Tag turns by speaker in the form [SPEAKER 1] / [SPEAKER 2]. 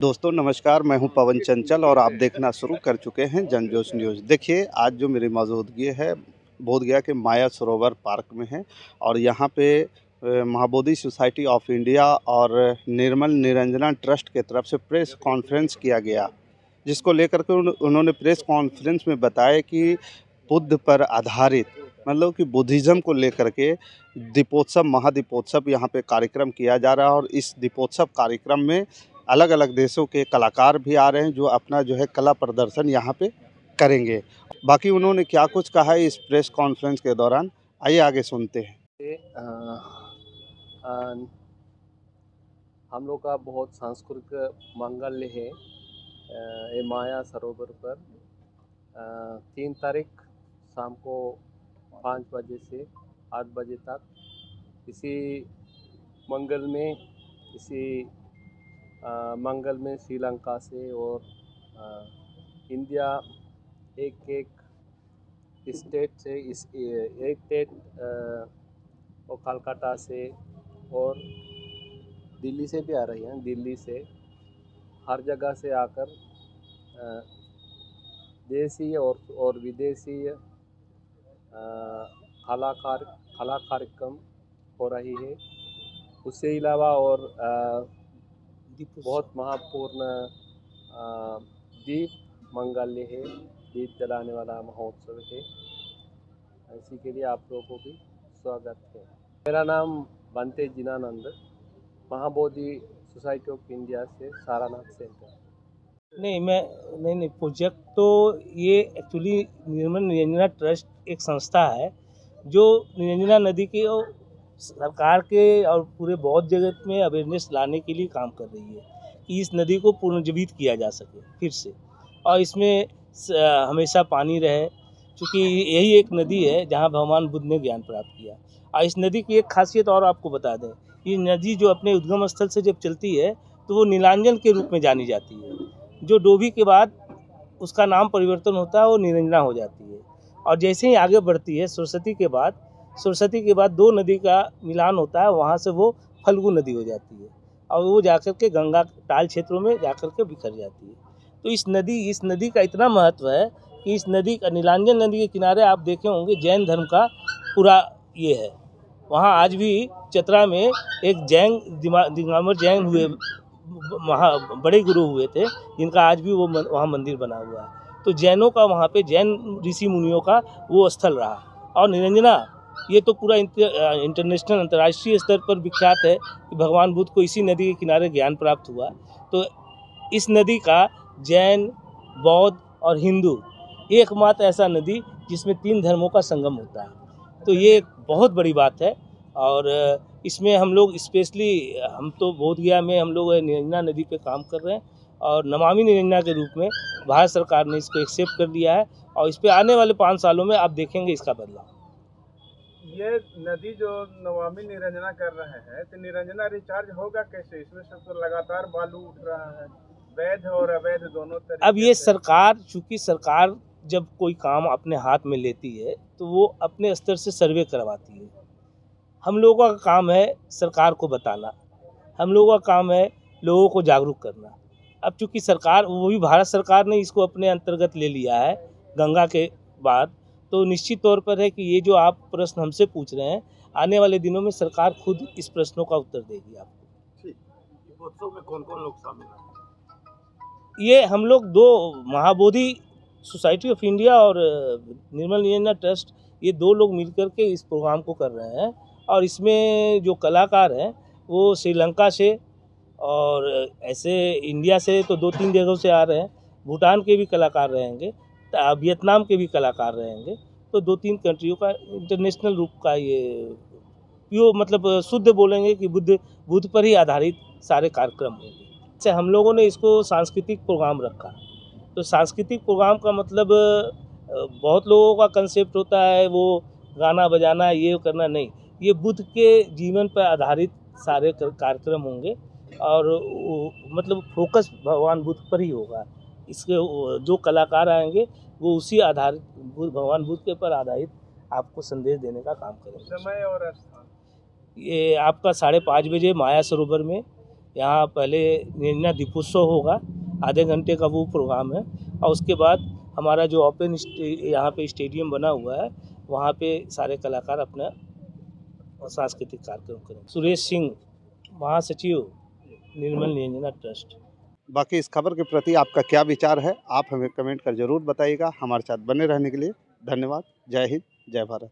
[SPEAKER 1] दोस्तों नमस्कार, मैं हूं पवन चंचल और आप देखना शुरू कर चुके हैं जनजोश न्यूज़। देखिए, आज जो मेरी मौजूदगी है बोधगया के माया सरोवर पार्क में है और यहाँ पे महाबोधि सोसाइटी ऑफ इंडिया और निर्मल निरंजना ट्रस्ट के तरफ से प्रेस कॉन्फ्रेंस किया गया, जिसको लेकर के उन्होंने प्रेस कॉन्फ्रेंस में बताया कि बुद्ध पर आधारित मतलब कि बुद्धिज़्म को लेकर के दीपोत्सव महादीपोत्सव यहाँ पे कार्यक्रम किया जा रहा है और इस दीपोत्सव कार्यक्रम में अलग अलग देशों के कलाकार भी आ रहे हैं जो अपना जो है कला प्रदर्शन यहाँ पे करेंगे। बाकी उन्होंने क्या कुछ कहा है इस प्रेस कॉन्फ्रेंस के दौरान, आइए आगे सुनते हैं।
[SPEAKER 2] अ, हम लोग का बहुत सांस्कृतिक मांगल्य है ये माया सरोवर पर 3 तारीख शाम को 5 बजे से 8 बजे तक इसी मंगल में श्रीलंका से और इंडिया एक स्टेट से एक स्टेट और कलकत्ता से और दिल्ली से भी आ रही हैं। दिल्ली से हर जगह से आकर देसी और विदेशी कला कार्यक्रम हो रही है। उससे अलावा और बहुत महत्वपूर्ण दीप मंगल्य है, दीप जलाने वाला महोत्सव है। इसी के लिए आप लोगों को भी स्वागत है। मेरा नाम बनते जिनानंद, महाबोधि सोसाइटी ऑफ इंडिया से सारानाथ सेंटर।
[SPEAKER 3] नहीं प्रोजेक्ट तो ये एक्चुअली निर्मल निरंजना ट्रस्ट एक संस्था है जो निरंजना नदी के और सरकार के और पूरे बौद्ध जगत में अवेयरनेस लाने के लिए काम कर रही है कि इस नदी को पुनर्जीवित किया जा सके फिर से, और इसमें हमेशा पानी रहे, क्योंकि यही एक नदी है जहाँ भगवान बुद्ध ने ज्ञान प्राप्त किया। और इस नदी की एक खासियत और आपको बता दें, ये नदी जो अपने उद्गम स्थल से जब चलती है तो वो नीलांजन के रूप में जानी जाती है, जो डोभी के बाद उसका नाम परिवर्तन होता है, वो निरंजना हो जाती है। और जैसे ही आगे बढ़ती है सरस्वती के बाद 2 नदी का मिलान होता है, वहाँ से वो फल्गु नदी हो जाती है और वो जाकर के गंगा ताल क्षेत्रों में जाकर के बिखर जाती है। तो इस नदी का इतना महत्व है कि इस नदी का नीलांजन नदी के किनारे आप देखे होंगे जैन धर्म का पूरा ये है। वहाँ आज भी चतरा में एक दिगंबर जैन हुए बड़े गुरु हुए थे, जिनका आज भी वो वहाँ मंदिर बना हुआ है। तो जैनों का वहाँ पे जैन ऋषि मुनियों का वो स्थल रहा। और निरंजना ये तो पूरा इंटरनेशनल अंतर्राष्ट्रीय स्तर पर विख्यात है कि भगवान बुद्ध को इसी नदी के किनारे ज्ञान प्राप्त हुआ। तो इस नदी का जैन, बौद्ध और हिंदू एकमात्र ऐसा नदी जिसमें 3 धर्मों का संगम होता है। तो ये एक बहुत बड़ी बात है और इसमें हम लोग स्पेशली हम तो बोधगया में हम लोग निरंजना नदी पे काम कर रहे हैं और नमामि निरंजना के रूप में भारत सरकार ने इसको एक्सेप्ट कर लिया है और इस पे आने वाले 5 सालों में आप देखेंगे इसका बदलाव।
[SPEAKER 4] ये नदी जो नमामि निरंजना कर रहे हैं तो निरंजना रिचार्ज होगा कैसे? इसमें से तो लगातार बालू उठ रहा है, वैध और अवैध दोनों तरीके।
[SPEAKER 3] अब ये सरकार, चूँकि सरकार जब कोई काम अपने हाथ में लेती है तो वो अपने स्तर से सर्वे करवाती है। हम लोगों का काम है सरकार को बताना, हम लोगों का काम है लोगों को जागरूक करना। अब चूँकि सरकार, वो भी भारत सरकार ने इसको अपने अंतर्गत ले लिया है गंगा के बाद, तो निश्चित तौर पर है कि ये जो आप प्रश्न हमसे पूछ रहे हैं, आने वाले दिनों में सरकार खुद इस प्रश्नों का उत्तर देगी आपको।
[SPEAKER 4] दीपोत्सव में कौन कौन लोग शामिल हैं?
[SPEAKER 3] ये हम लोग 2 महाबोधि सोसाइटी ऑफ इंडिया और निर्मल निरंजना ट्रस्ट, ये 2 लोग मिलकर के इस प्रोग्राम को कर रहे हैं। और इसमें जो कलाकार हैं वो श्रीलंका से और ऐसे इंडिया से तो 2-3 जगहों से आ रहे हैं, भूटान के भी कलाकार रहेंगे, वियतनाम के भी कलाकार रहेंगे। तो 2-3 कंट्रियों का इंटरनेशनल रूप का ये मतलब शुद्ध बोलेंगे कि बुद्ध पर ही आधारित सारे कार्यक्रम होंगे। से हम लोगों ने इसको सांस्कृतिक प्रोग्राम रखा। तो सांस्कृतिक प्रोग्राम का मतलब बहुत लोगों का कंसेप्ट होता है वो गाना बजाना ये करना, नहीं, ये बुद्ध के जीवन पर आधारित सारे कार्यक्रम होंगे और मतलब फोकस भगवान बुद्ध पर ही होगा। इसके जो कलाकार आएंगे वो उसी आधारित भगवान बुद्ध के पर आधारित आपको संदेश देने का काम करेंगे।
[SPEAKER 4] समय और स्थान?
[SPEAKER 3] ये आपका 5:30 बजे माया सरोवर में यहाँ पहले निरंजना दीपोत्सव होगा, आधे घंटे का वो प्रोग्राम है। और उसके बाद हमारा जो ओपन यहाँ पे स्टेडियम बना हुआ है, वहाँ पे सारे कलाकार अपना सांस्कृतिक कार्यक्रम करेंगे। सुरेश सिंह, महासचिव, निर्मल निरंजना ट्रस्ट।
[SPEAKER 1] बाकी इस खबर के प्रति आपका क्या विचार है, आप हमें कमेंट कर जरूर बताइएगा। हमारे साथ बने रहने के लिए धन्यवाद। जय हिंद, जय भारत।